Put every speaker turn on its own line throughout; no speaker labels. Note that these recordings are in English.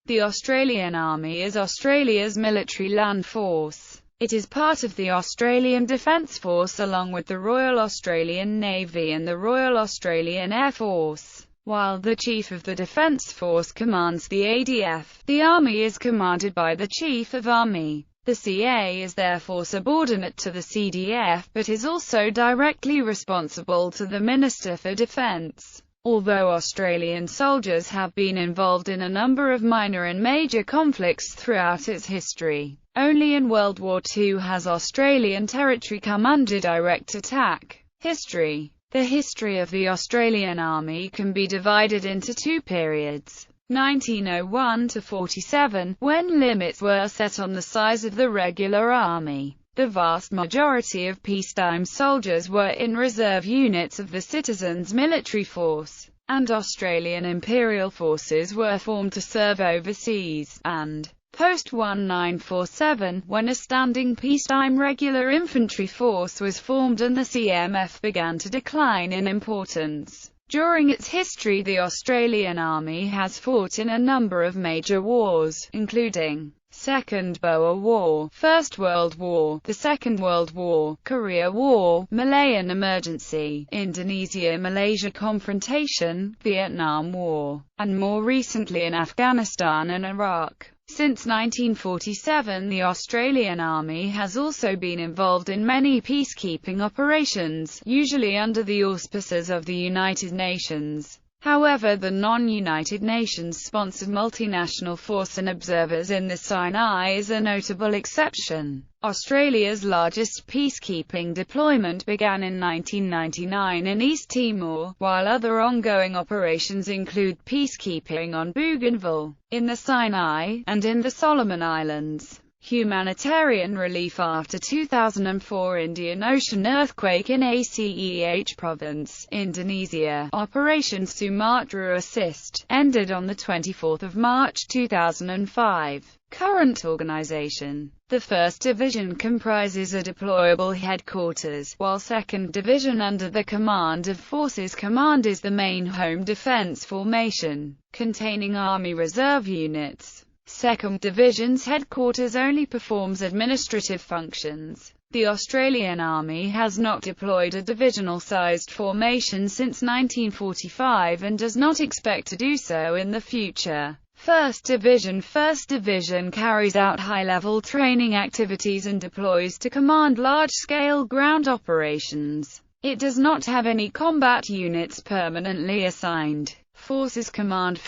The Australian Army is Australia's military land force. It is part of the Australian Defence Force along with the Royal Australian Navy and the Royal Australian Air Force. While the Chief of the Defence Force commands the ADF, the Army is commanded by the Chief of Army. The CA is therefore subordinate to the CDF, but is also directly responsible to the Minister for Defence. Although Australian soldiers have been involved in a number of minor and major conflicts throughout its history, only in World War II has Australian territory come under direct attack. History. The history of the Australian Army can be divided into two periods. 1901 to 47, when limits were set on the size of the regular army. The vast majority of peacetime soldiers were in reserve units of the Citizens' Military Force, and Australian Imperial Forces were formed to serve overseas, and post-1947, when a standing peacetime regular infantry force was formed and the CMF began to decline in importance. During its history, the Australian Army has fought in a number of major wars, including Second Boer War, First World War, the Second World War, Korea War, Malayan Emergency, Indonesia-Malaysia confrontation, Vietnam War, and more recently in Afghanistan and Iraq. Since 1947, the Australian Army has also been involved in many peacekeeping operations, usually under the auspices of the United Nations. However, the non-United Nations-sponsored multinational force and observers in the Sinai is a notable exception. Australia's largest peacekeeping deployment began in 1999 in East Timor, while other ongoing operations include peacekeeping on Bougainville, in the Sinai, and in the Solomon Islands. Humanitarian relief after 2004 Indian Ocean earthquake in Aceh Province, Indonesia. Operation Sumatra Assist ended on the 24th of March 2005. Current organization. The 1st Division comprises a deployable headquarters, while 2nd Division under the Command of Forces Command is the main home defense formation, containing Army Reserve units. 2nd Division's headquarters only performs administrative functions. The Australian Army has not deployed a divisional-sized formation since 1945 and does not expect to do so in the future. 1st Division carries out high-level training activities and deploys to command large-scale ground operations. It does not have any combat units permanently assigned. Forces Command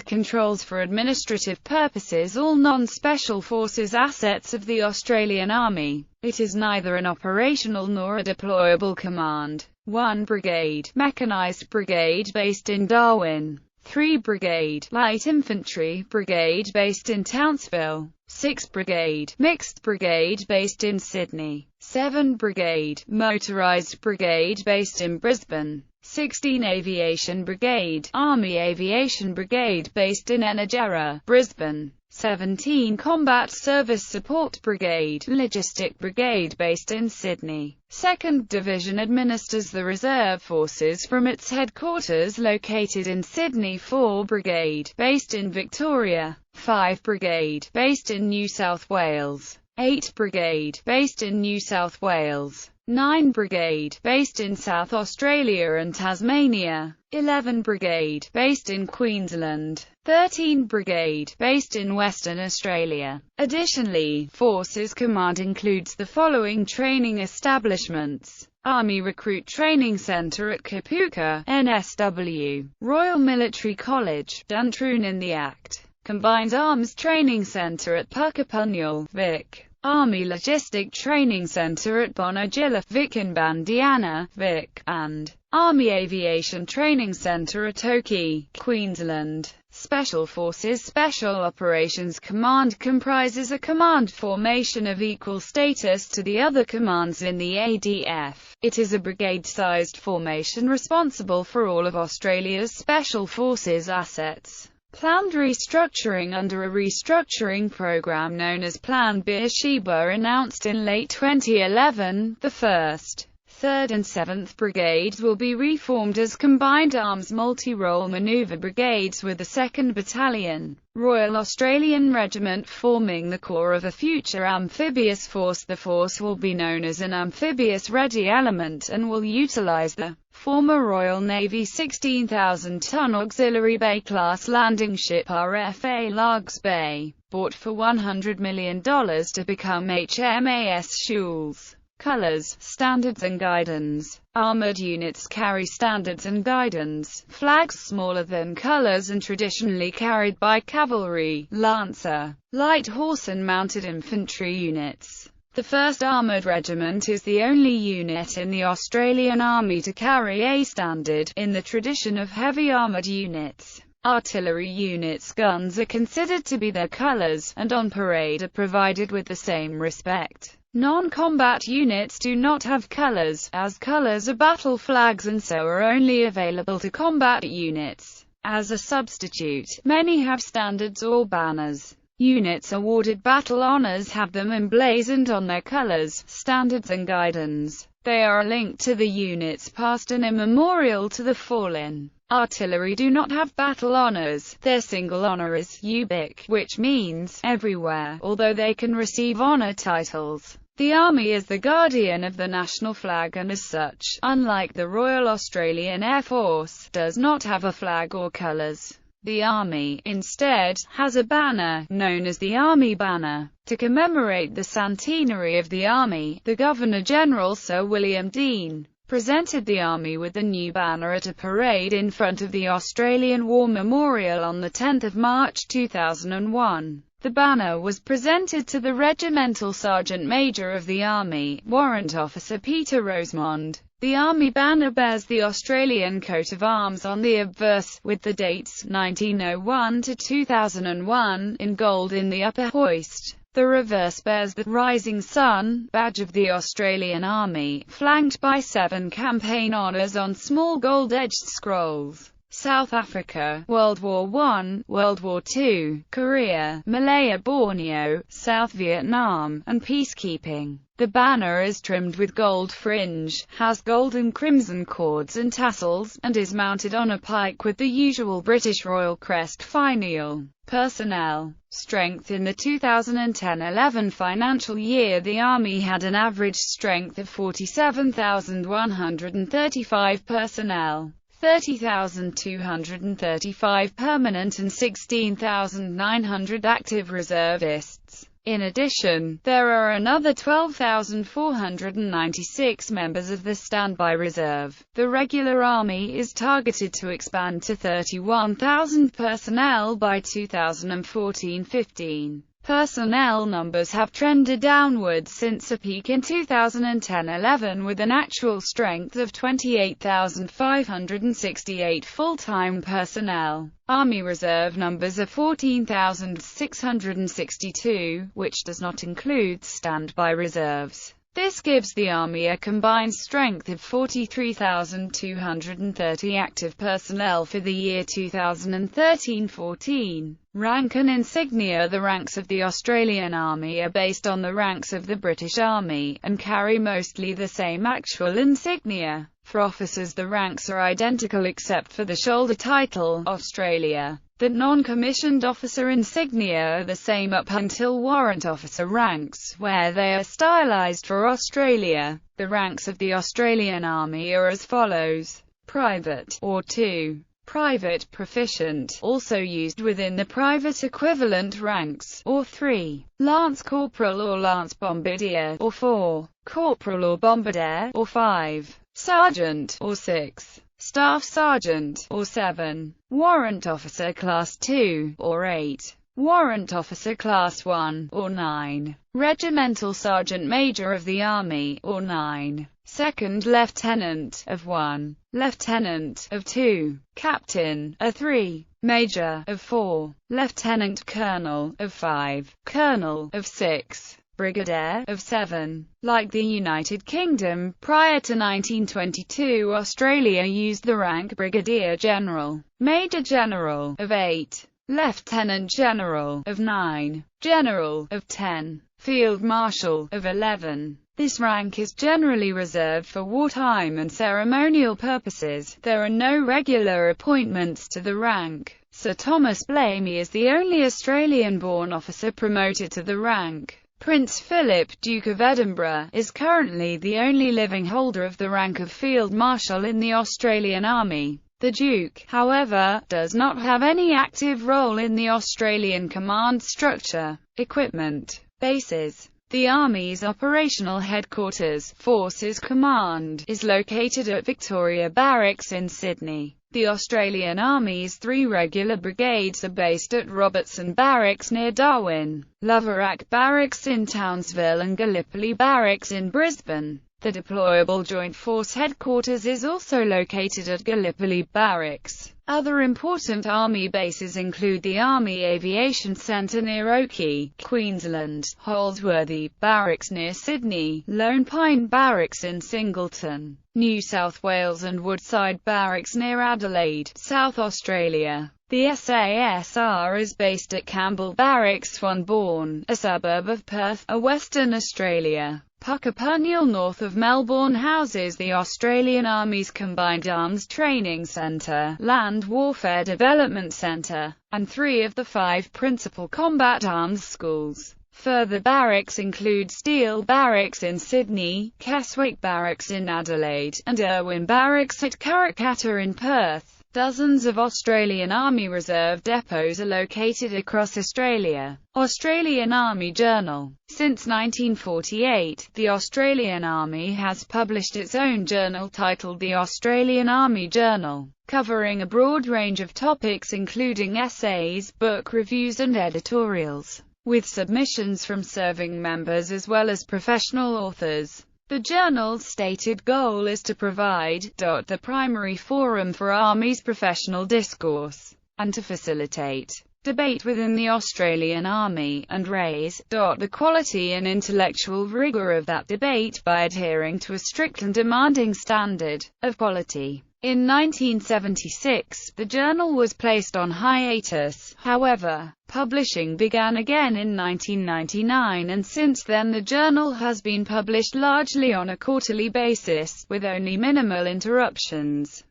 controls for administrative purposes all non-special forces assets of the Australian Army. It is neither an operational nor a deployable command. 1 Brigade, Mechanised Brigade based in Darwin. 3 Brigade, Light Infantry Brigade based in Townsville. 6 Brigade, Mixed Brigade based in Sydney. 7 Brigade, Motorised Brigade based in Brisbane. 16 Aviation Brigade, Army Aviation Brigade based in Energera, Brisbane. 17 Combat Service Support Brigade, Logistic Brigade based in Sydney. 2nd Division administers the reserve forces from its headquarters located in Sydney. 4 Brigade, based in Victoria. 5 Brigade, based in New South Wales. 8 Brigade, based in New South Wales. 9 Brigade, based in South Australia and Tasmania. 11 Brigade, based in Queensland. 13 Brigade, based in Western Australia. Additionally, Forces Command includes the following training establishments: Army Recruit Training Centre at Kapuka, NSW, Royal Military College, Duntroon in the Act, Combined Arms Training Centre at Puckapunyal, Vic, Army Logistic Training Centre at Bonagilla, Vic in Bandiana, Vic, and Army Aviation Training Centre at Oakey, Queensland. Special Forces Special Operations Command comprises a command formation of equal status to the other commands in the ADF. It is a brigade-sized formation responsible for all of Australia's Special Forces assets. Planned restructuring under a restructuring program known as Plan Beersheba announced in late 2011, the first 3rd and 7th Brigades will be reformed as combined arms multi-role manoeuvre brigades with the 2nd Battalion, Royal Australian Regiment forming the core of a future amphibious force. The force will be known as an Amphibious Ready Element and will utilise the former Royal Navy 16,000-ton Auxiliary Bay-class landing ship RFA Largs Bay, bought for $100 million to become HMAS Schulz. Colors, standards and guidons. Armored units carry standards and guidons, flags smaller than colors and traditionally carried by cavalry, lancer, light horse and mounted infantry units. The 1st Armoured Regiment is the only unit in the Australian Army to carry a standard, in the tradition of heavy armoured units. Artillery units' guns are considered to be their colours, and on parade are provided with the same respect. Non-combat units do not have colours, as colours are battle flags and so are only available to combat units. As a substitute, many have standards or banners. Units awarded battle honours have them emblazoned on their colours, standards and guidons. They are linked to the unit's past and a memorial to the fallen. Artillery do not have battle honours. Their single honour is ubique, which means everywhere, although they can receive honour titles. The Army is the guardian of the national flag and as such, unlike the Royal Australian Air Force, does not have a flag or colours. The Army, instead, has a banner, known as the Army Banner. To commemorate the centenary of the Army, the Governor-General Sir William Deane presented the Army with the new banner at a parade in front of the Australian War Memorial on 10 March 2001. The banner was presented to the Regimental Sergeant Major of the Army, Warrant Officer Peter Rosemond. The Army banner bears the Australian coat of arms on the obverse, with the dates 1901 to 2001 in gold in the upper hoist. The reverse bears the Rising Sun badge of the Australian Army, flanked by 7 campaign honours on small gold-edged scrolls. South Africa, World War I, World War II, Korea, Malaya, Borneo, South Vietnam, and peacekeeping. The banner is trimmed with gold fringe, has gold and crimson cords and tassels, and is mounted on a pike with the usual British Royal Crest finial. Personnel strength. In the 2010-11 financial year, the Army had an average strength of 47,135 personnel. 30,235 permanent and 16,900 active reservists. In addition, there are another 12,496 members of the standby reserve. The regular Army is targeted to expand to 31,000 personnel by 2014-15. Personnel numbers have trended downwards since a peak in 2010-11 with an actual strength of 28,568 full-time personnel. Army Reserve numbers are 14,662, which does not include standby reserves. This gives the Army a combined strength of 43,230 active personnel for the year 2013-14. Rank and insignia. The ranks of the Australian Army are based on the ranks of the British Army, and carry mostly the same actual insignia. For officers, the ranks are identical except for the shoulder title, Australia. The non-commissioned officer insignia are the same up until warrant officer ranks, where they are stylized for Australia. The ranks of the Australian Army are as follows: Private, or 2. Private Proficient, also used within the private equivalent ranks, or 3. Lance Corporal or Lance Bombardier, or 4. Corporal or Bombardier, or 5. Sergeant, or 6. Staff Sergeant, or 7. Warrant Officer Class 2, or 8. Warrant Officer Class 1, or 9. Regimental Sergeant Major of the Army, or 9. Second Lieutenant, of 1. Lieutenant, of 2. Captain, of 3. Major, of 4. Lieutenant Colonel, of 5. Colonel, of 6. Brigadier, of 7. Like the United Kingdom, prior to 1922, Australia used the rank Brigadier General. Major General, of 8. Lieutenant General, of 9. General, of 10. Field Marshal, of 11. This rank is generally reserved for wartime and ceremonial purposes. There are no regular appointments to the rank. Sir Thomas Blamey is the only Australian-born officer promoted to the rank. Prince Philip, Duke of Edinburgh, is currently the only living holder of the rank of Field Marshal in the Australian Army. The Duke, however, does not have any active role in the Australian command structure. Equipment. Bases. The Army's operational headquarters, Forces Command, is located at Victoria Barracks in Sydney. The Australian Army's 3 regular brigades are based at Robertson Barracks near Darwin, Laverack Barracks in Townsville and Gallipoli Barracks in Brisbane. The deployable Joint Force Headquarters is also located at Gallipoli Barracks. Other important Army bases include the Army Aviation Centre near Oakey, Queensland, Holsworthy Barracks near Sydney, Lone Pine Barracks in Singleton, New South Wales and Woodside Barracks near Adelaide, South Australia. The SASR is based at Campbell Barracks, Swanbourne, a suburb of Perth, Western Australia. Puckapunyal north of Melbourne houses the Australian Army's Combined Arms Training Centre, Land Warfare Development Centre, and 3 of the 5 principal combat arms schools. Further barracks include Steel Barracks in Sydney, Keswick Barracks in Adelaide, and Irwin Barracks at Karrakatta in Perth. Dozens of Australian Army Reserve depots are located across Australia. Australian Army Journal. Since 1948, the Australian Army has published its own journal titled the Australian Army Journal, covering a broad range of topics including essays, book reviews and editorials, with submissions from serving members as well as professional authors. The journal's stated goal is to provide the primary forum for Army's professional discourse, and to facilitate debate within the Australian Army, and raise the quality and intellectual rigour of that debate by adhering to a strict and demanding standard of quality. In 1976, the journal was placed on hiatus. However, publishing began again in 1999, and since then the journal has been published largely on a quarterly basis, with only minimal interruptions.